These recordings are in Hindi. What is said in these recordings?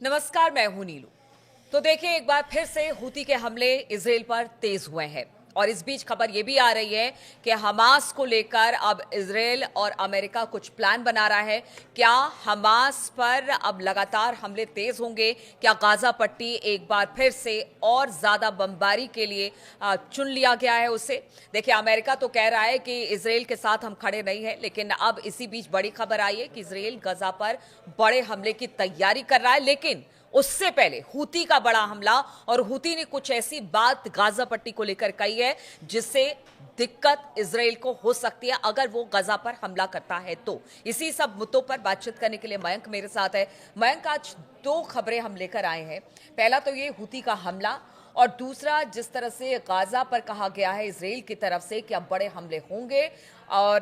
नमस्कार, मैं हूं नीलू। तो देखिए, एक बार फिर से हूती के हमले इजराइल पर तेज हुए हैं और इस बीच खबर यह भी आ रही है कि हमास को लेकर अब इजराइल और अमेरिका कुछ प्लान बना रहा है। क्या हमास पर अब लगातार हमले तेज होंगे? क्या गाजा पट्टी एक बार फिर से और ज्यादा बमबारी के लिए चुन लिया गया है उसे? देखिए, अमेरिका तो कह रहा है कि इजराइल के साथ हम खड़े नहीं हैं, लेकिन अब इसी बीच बड़ी खबर आई है कि इजराइल गजा पर बड़े हमले की तैयारी कर रहा है। लेकिन उससे पहले हूती का बड़ा हमला, और हूती ने कुछ ऐसी बात गाजा पट्टी को लेकर कही है जिससे दिक्कत इजराइल को हो सकती है अगर वो गजा पर हमला करता है तो। इसी सब मुद्दों पर बातचीत करने के लिए मयंक मेरे साथ है। मयंक, आज दो खबरें हम लेकर आए हैं। पहला तो ये हूती का हमला, और दूसरा जिस तरह से गाजा पर कहा गया है इजराइल की तरफ से कि अब बड़े हमले होंगे। और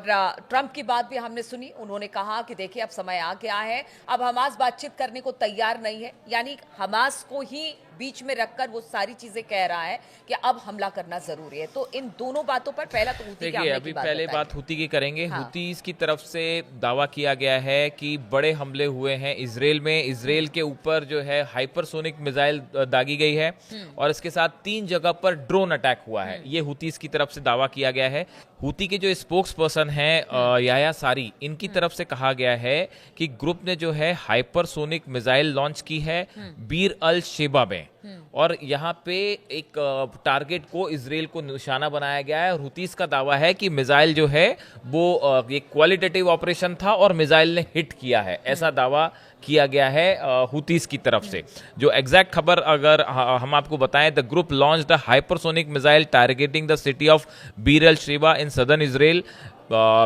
ट्रंप की बात भी हमने सुनी, उन्होंने कहा कि देखिए अब समय आ गया है, अब हमास बातचीत करने को तैयार नहीं है, यानी हमास को ही बीच में रखकर वो सारी चीजें कह रहा है कि अब हमला करना जरूरी है। तो इन दोनों बातों पर पहला तो हूती के हमले अभी की बात पहले बताइए। बात हूती की करेंगे। हाँ। हूतीस की तरफ से दावा किया गया है कि बड़े हमले हुए हैं इजराइल में। इजराइल के ऊपर जो है हाइपरसोनिक मिसाइल दागी गई है और इसके साथ 3 जगह पर ड्रोन अटैक हुआ है। ये हूतीस की तरफ से दावा किया गया है। हूती के जो स्पोक्स पर्सन है याया सारी, इनकी तरफ से कहा गया है कि ग्रुप ने जो है हाइपरसोनिक मिसाइल लॉन्च की है बीर अल शेबा में, और यहाँ पे एक टारगेट को इजराइल को निशाना बनाया गया है। और हुतीस का दावा है कि मिसाइल जो है वो एक क्वालिटेटिव ऑपरेशन था और मिसाइल ने हिट किया है, ऐसा दावा किया गया है हुतीस की तरफ से। जो एग्जैक्ट खबर अगर हम आपको बताएं, the group launched a hypersonic missile targeting the city of Beer al Sheba in southern Israel,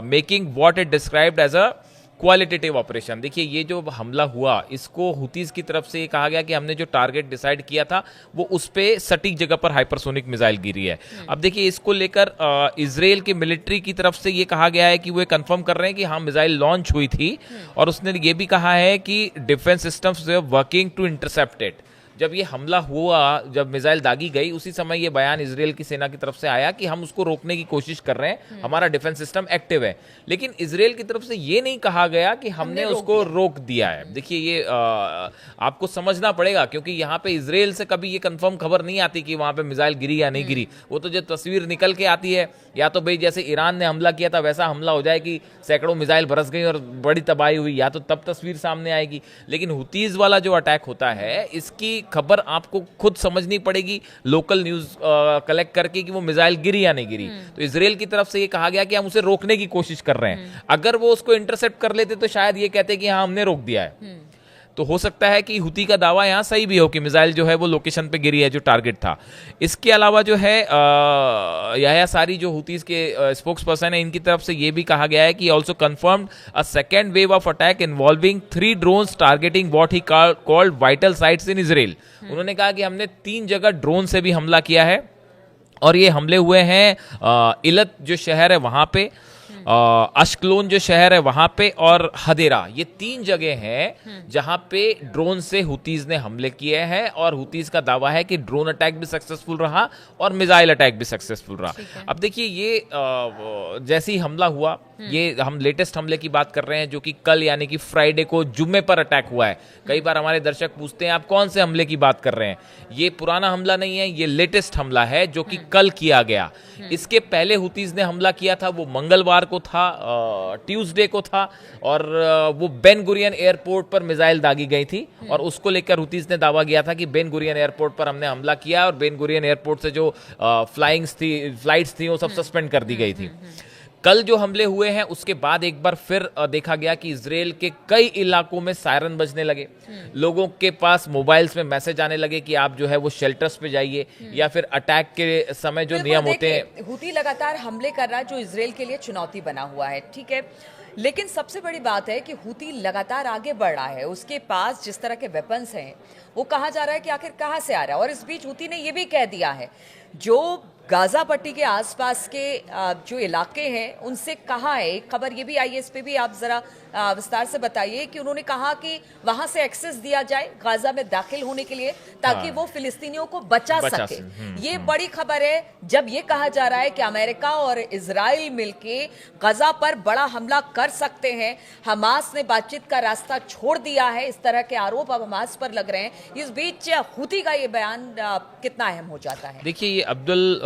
making what it described as a qualitative operation. देखिए, ये जो हमला हुआ इसको हुतीस की तरफ से ये कहा गया कि हमने जो टारगेट डिसाइड किया था वो उस पे सटीक जगह पर हाइपरसोनिक मिसाइल गिरी है। अब देखिए, इसको लेकर इजराइल की मिलिट्री की तरफ से ये कहा गया है कि वो कंफर्म कर रहे हैं कि हाँ, मिसाइल लॉन्च हुई थी, और उसने ये भी कहा है कि defence systems working to intercept it. जब ये हमला हुआ, जब मिसाइल दागी गई, उसी समय ये बयान इजराइल की सेना की तरफ से आया कि हम उसको रोकने की कोशिश कर रहे हैं, हमारा डिफेंस सिस्टम एक्टिव है। लेकिन इजराइल की तरफ से ये नहीं कहा गया कि हमने उसको रोक दिया है। देखिए, ये आपको समझना पड़ेगा, क्योंकि यहाँ पे इजराइल से कभी ये कंफर्म खबर नहीं आती कि वहां पे मिसाइल गिरी या नहीं गिरी। वो तो जो तस्वीर निकल के आती है, या तो भाई जैसे ईरान ने हमला किया था वैसा हमला हो जाए कि सैकड़ों मिसाइल बरस गई और बड़ी तबाही हुई, या तो तब तस्वीर सामने आएगी। लेकिन हुतीज वाला जो अटैक होता है, इसकी खबर आपको खुद समझनी पड़ेगी लोकल न्यूज कलेक्ट करके कि वो मिसाइल गिरी या नहीं गिरी। तो इजराइल की तरफ से ये कहा गया कि हम उसे रोकने की कोशिश कर रहे हैं। अगर वो उसको इंटरसेप्ट कर लेते तो शायद ये कहते कि हाँ, हमने रोक दिया है। तो हो सकता है कि हुती का दावा यहां सही भी हो कि मिसाइल जो है वो लोकेशन पे गिरी है जो टारगेट था। इसके अलावा जो है याया सारी जो हुतीज के स्पोक्स पर्सन है, इनकी तरफ से ये भी कहा गया है कि also confirmed a second wave of attack involving 3 drones targeting what he called vital sites in Israel. उन्होंने कहा कि हमने 3 जगह ड्रोन से भी हमला किया है, और ये हमले हुए हैं इलत जो शहर है वहां पे, अश्कलोन जो शहर है वहां पे, और हदेरा। ये 3 जगह हैं जहां पे ड्रोन से हुतीज ने हमले किए हैं, और हुतीज का दावा है कि ड्रोन अटैक भी सक्सेसफुल रहा और मिसाइल अटैक भी सक्सेसफुल रहा। अब देखिए, ये जैसे ही हमला हुआ, ये हम लेटेस्ट हमले की बात कर रहे हैं जो कि कल यानी कि फ्राइडे को जुम्मे पर अटैक हुआ है। कई बार हमारे दर्शक पूछते हैं आप कौन से हमले की बात कर रहे हैं। ये पुराना हमला नहीं है, ये लेटेस्ट हमला है जो कि कल किया गया। इसके पहले हुतीज ने हमला किया था, वो मंगलवार को था, ट्यूसडे को था, और वो बेन गुरियन एयरपोर्ट पर मिसाइल दागी गई थी, और उसको लेकर हुतीज ने दावा किया था कि बेन गुरियन एयरपोर्ट पर हमने हमला किया, और बेन गुरियन एयरपोर्ट से जो फ्लाइट्स थी वो सब सस्पेंड कर दी गई थी। कल जो हमले हुए हैं उसके बाद एक बार फिर देखा गया कि इजराइल के कई इलाकों में सायरन बजने लगे, लोगों के पास मोबाइल्स में मैसेज आने लगे कि आप जो है वो शेल्टर्स पे जाइए, या फिर अटैक के समय जो नियम होते हैं। हूती लगातार हमले कर रहा है जो इजराइल के लिए चुनौती बना हुआ है, ठीक है। लेकिन सबसे बड़ी बात है कि हूती लगातार आगे बढ़ रहा है, उसके पास जिस तरह के वेपन्स हैं वो कहा जा रहा है कि आखिर कहाँ से आ रहा है। और इस बीच हूती ने यह भी कह दिया है, जो गाजा पट्टी के आसपास के जो इलाके हैं उनसे कहा है, एक खबर ये भी आई है, इस पे भी आप जरा विस्तार से बताइए कि उन्होंने कहा कि वहां से एक्सेस दिया जाए गाजा में दाखिल होने के लिए ताकि वो फिलिस्तीनियों को बचा सके। ये बड़ी खबर है जब ये कहा जा रहा है कि अमेरिका और इजराइल मिलके गाजा पर बड़ा हमला कर सकते हैं। हमास ने बातचीत का रास्ता छोड़ दिया है, इस तरह के आरोप अब हमास पर लग रहे हैं। इस बीच हुती का ये बयान कितना अहम हो जाता है? देखिए, ये अब्दुल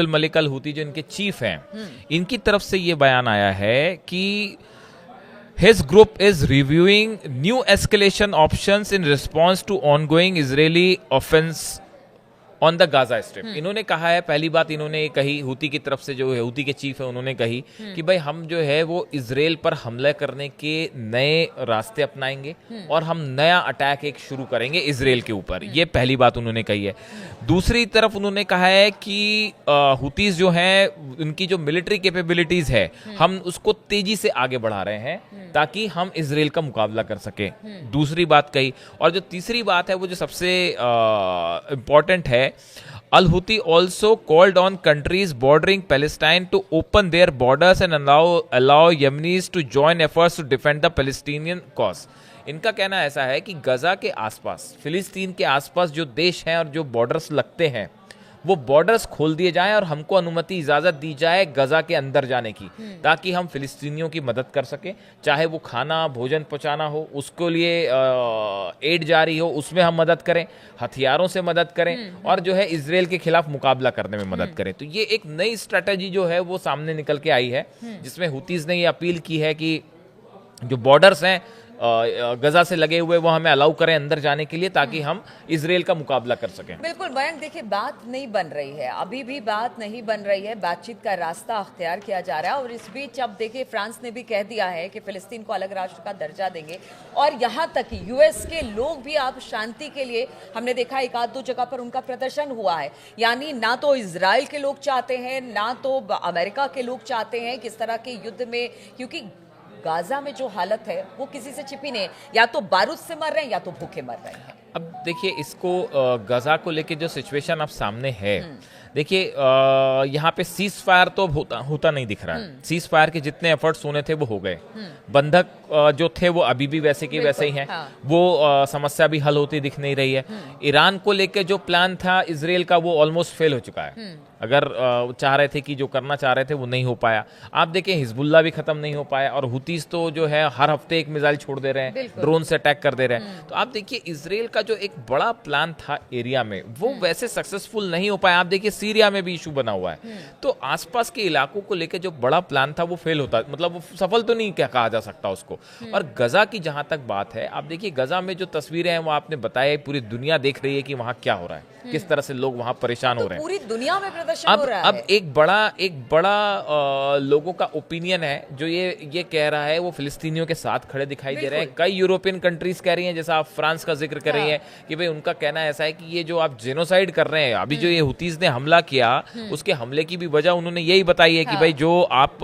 मलिक अल हुती जो इनके चीफ हैं, इनकी तरफ से ये बयान आया है कि his group is reviewing new escalation options in response to ongoing Israeli offense on the Gaza strip. इन्होंने कहा है, पहली बात इन्होंने कही, हुती की तरफ से जो है, हुती के चीफ है, उन्होंने कही कि भाई हम जो है वो इजराइल पर हमला करने के नए रास्ते अपनाएंगे और हम नया अटैक एक शुरू करेंगे इजराइल के ऊपर। ये पहली बात उन्होंने कही है। दूसरी तरफ उन्होंने कहा है कि हुतीज जो हैं उनकी जो मिलिट्री कैपेबिलिटीज है हम उसको तेजी से आगे बढ़ा रहे हैं ताकि हम इजराइल का मुकाबला कर सके। दूसरी बात कही। और जो तीसरी बात है वो जो सबसे इंपॉर्टेंट है, Al Houthi also called on countries bordering Palestine to open their borders and allow Yemenis to join efforts to defend the Palestinian cause. इनका कहना ऐसा है कि गजा के आसपास, फिलिस्तीन के आसपास जो देश हैं और जो बॉर्डर्स लगते हैं वो बॉर्डर्स खोल दिए जाएं और हमको अनुमति, इजाजत दी जाए गजा के अंदर जाने की, ताकि हम फिलिस्तीनियों की मदद कर सकें। चाहे वो खाना भोजन पहुंचाना हो, उसको लिए एड जारी हो, उसमें हम मदद करें, हथियारों से मदद करें और जो है इजराइल के खिलाफ मुकाबला करने में मदद करें। तो ये एक नई स्ट्रेटेजी जो है वो सामने निकल के आई है, जिसमें हुतीज ने ये अपील की है कि जो बॉर्डर्स हैं गजा से लगे हुए वो हमें अलाउ करें अंदर जाने के लिए, ताकि हम इजराइल का मुकाबला कर सकें। बिल्कुल मयंक, देखिए बात नहीं बन रही है, अभी भी बात नहीं बन रही है, बातचीत का रास्ता अख्तियार किया जा रहा है। और इस बीच अब देखिए फ्रांस ने भी कह दिया है कि फिलिस्तीन को अलग राष्ट्र का दर्जा देंगे। और यहाँ तक कि यूएस के लोग भी अब शांति के लिए, हमने देखा एक आध दो जगह पर उनका प्रदर्शन हुआ है। यानी ना तो इजराइल के लोग चाहते हैं ना तो अमेरिका के लोग चाहते हैं कि इस तरह के युद्ध में, क्योंकि गाजा में जो हालत है वो किसी से छिपी नहीं है, या तो बारूद से मर रहे हैं या तो भूखे मर रहे हैं। अब देखिए, इसको गजा को लेके जो सिचुएशन अब सामने है, देखिए यहाँ पे सीज फायर तो होता नहीं दिख रहा है। सीज फायर के जितने एफर्ट्स होने थे वो हो गए। बंधक जो थे वो अभी भी वैसे के वैसे ही हैं। हाँ। वो समस्या भी हल होती दिख नहीं रही है। ईरान को लेके जो प्लान था इजराइल का वो ऑलमोस्ट फेल हो चुका है। अगर चाह रहे थे कि जो करना चाह रहे थे वो नहीं हो पाया। आप देखें हिजबुल्ला भी खत्म नहीं हो पाया और हुतीज तो जो है हर हफ्ते एक मिसाइल छोड़ दे रहे हैं, ड्रोन से अटैक कर दे रहे हैं। तो आप देखिए इजराइल का जो एक बड़ा प्लान था एरिया में वो वैसे सक्सेसफुल नहीं हो पाया। आप देखिए सीरिया में भी इशू बना हुआ है। तो आसपास के इलाकों को लेकर जो बड़ा प्लान था वो फेल होता, मतलब वो सफल तो नहीं क्या कहा जा सकता उसको। और गजा की जहां तक बात है, आप देखिए गजा में जो तस्वीरें हैं वो आपने बताया, पूरी दुनिया देख रही है कि वहां क्या हो रहा है, किस तरह से लोग वहां परेशान हो रहे हैं। पूरी दुनिया में प्रदर्शन हो रहा है। अब एक बड़ा लोगों का ओपिनियन है जो ये कह रहा है, वो फिलिस्तीनियों के साथ खड़े दिखाई दे रहे हैं। कई यूरोपियन कंट्रीज कह रही हैं, जैसा आप फ्रांस का जिक्र कर रही हैं कि भाई उनका कहना ऐसा है कि ये जो आप जेनोसाइड कर रहे हैं, अभी जो ये हुतीज ने हमला किया उसके हमले की भी वजह उन्होंने यही बताई है कि भाई जो आप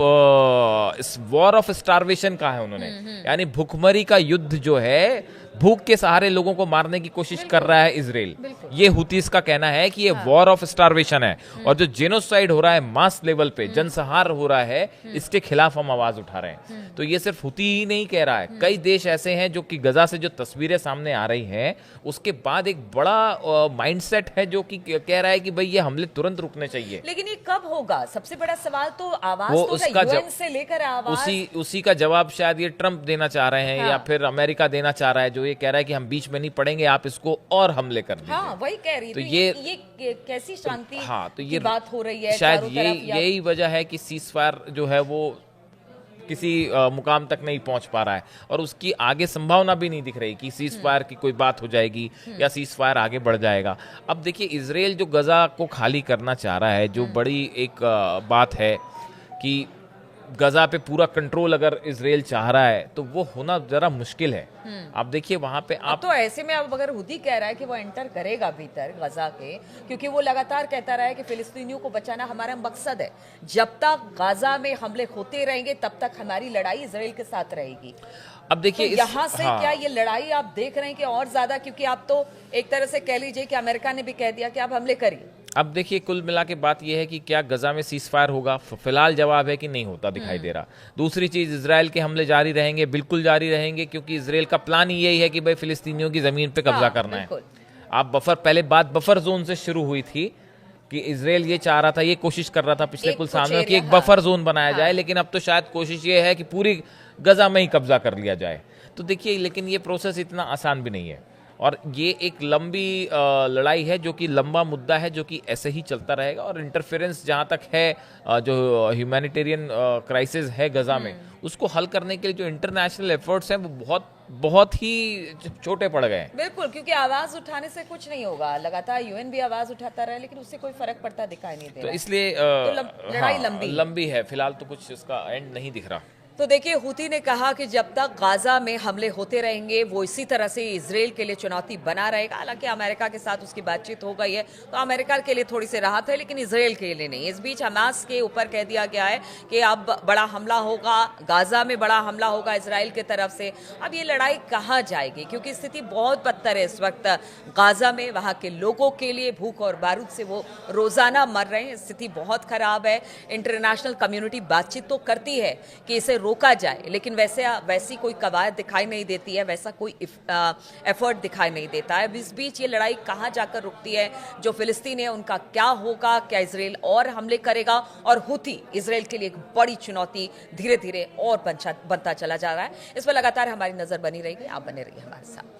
इस वॉर ऑफ स्टारवेशन का है उन्होंने, यानी भूखमरी का युद्ध जो है, भूख के सहारे लोगों को मारने की कोशिश कर रहा है इजराइल। ये हुतीज का कहना है कि ये वॉर ऑफ स्टारवेशन है और जो जेनोसाइड हो रहा है मास लेवल पे, जनसंहार हो रहा है, इसके खिलाफ हम आवाज उठा रहे हैं। तो ये सिर्फ हुती ही नहीं कह रहा है, कई देश ऐसे हैं जो कि गजा से जो तस्वीरें सामने आ रही हैं उसके बाद एक बड़ा माइंडसेट है जो कि कह रहा है कि भाई ये हमले तुरंत रुकने चाहिए। लेकिन ये कब होगा? सबसे बड़ा सवाल तो आवाज वो तो उसका यूएन से लेकर आवाज, उसी का जवाब शायद ये ट्रंप देना चाह रहे हैं या फिर अमेरिका देना चाह रहा है, जो ये कह रहा है कि हम बीच में नहीं पड़ेंगे, आप इसको और हमले कर दीजिए। हाँ, वही कह रही। तो ये कैसी शांति तो ये की बात हो रही है? शायद यही वजह है कि सीज फायर जो है वो किसी मुकाम तक नहीं पहुंच पा रहा है और उसकी आगे संभावना भी नहीं दिख रही कि सीज फायर की कोई बात हो जाएगी या सीज फायर आगे बढ़ जाएगा। अब देखिए इजराइल जो गजा को खाली करना चाह रहा है, जो बड़ी एक बात है कि गजा पे पूरा कंट्रोल अगर इजराइल चाह रहा है तो वो होना जरा मुश्किल है। आप देखिए वहां पे आप तो ऐसे में अब अगर हुदी कह रहा है कि वो एंटर करेगा भीतर गजा के, क्योंकि वो लगातार कहता रहा है कि फिलिस्तीनियों को बचाना हमारा मकसद है, जब तक गजा में हमले होते रहेंगे तब तक हमारी लड़ाई इजराइल के साथ रहेगी। अब देखिए तो यहाँ से क्या ये लड़ाई आप देख रहे हैं कि और ज्यादा, क्योंकि आप तो एक तरह से कह लीजिए कि अमेरिका ने भी कह दिया कि आप हमले करिए। अब देखिए कुल मिला के बात यह है कि क्या गजा में सीज फायर होगा, फिलहाल जवाब है कि नहीं होता दिखाई दे रहा। दूसरी चीज, इजराइल के हमले जारी रहेंगे, बिल्कुल जारी रहेंगे, क्योंकि इजराइल का प्लान ही यही है कि भाई फिलिस्तीनियों की जमीन पे कब्जा करना है। आप पहले बात बफर जोन से शुरू हुई थी कि इजराइल ये चाह रहा था, ये कोशिश कर रहा था पिछले कुछ साल में कि एक बफर जोन बनाया जाए, लेकिन अब तो शायद कोशिश ये है कि पूरी गजा में ही कब्जा कर लिया जाए। तो देखिए, लेकिन ये प्रोसेस इतना आसान भी नहीं है और ये एक लंबी लड़ाई है, जो कि लंबा मुद्दा है, जो कि ऐसे ही चलता रहेगा। और इंटरफेरेंस जहाँ तक है, जो ह्यूमैनिटेरियन क्राइसिस है गजा में, उसको हल करने के लिए जो इंटरनेशनल एफर्ट्स हैं वो बहुत ही छोटे पड़ गए हैं। बिल्कुल, क्योंकि आवाज उठाने से कुछ नहीं होगा। लगातार यूएन भी आवाज उठाता रहा, लेकिन उससे कोई फर्क पड़ता दिखाई नहीं दे रहा। तो इसलिए लड़ाई लंबी है, फिलहाल तो कुछ इसका एंड नहीं दिख रहा। तो देखिए, हूती ने कहा कि जब तक गाजा में हमले होते रहेंगे वो इसी तरह से इजराइल के लिए चुनौती बना रहेगा। हालांकि अमेरिका के साथ उसकी बातचीत हो गई है, तो अमेरिका के लिए थोड़ी सी राहत है, लेकिन इजराइल के लिए नहीं। इस बीच हमास के ऊपर कह दिया गया है कि अब बड़ा हमला होगा, गाजा में बड़ा हमला होगा इजराइल की तरफ से। अब ये लड़ाई कहाँ जाएगी, क्योंकि स्थिति बहुत बदतर है इस वक्त गाजा में। वहाँ के लोगों के लिए भूख और बारूद से वो रोजाना मर रहे हैं। स्थिति बहुत खराब है। इंटरनेशनल कम्युनिटी बातचीत तो करती है कि इसे रोका जाए, लेकिन वैसी कोई कवायद दिखाई नहीं देती है, वैसा कोई एफर्ट दिखाई नहीं देता है। इस बीच ये लड़ाई कहाँ जाकर रुकती है, जो फिलिस्तीन है उनका क्या होगा, क्या इजराइल और हमले करेगा, और हूती इजराइल के लिए एक बड़ी चुनौती धीरे धीरे और बनता चला जा रहा है। इस पर लगातार हमारी नजर बनी रहेगी। आप बने रहिए हमारे साथ।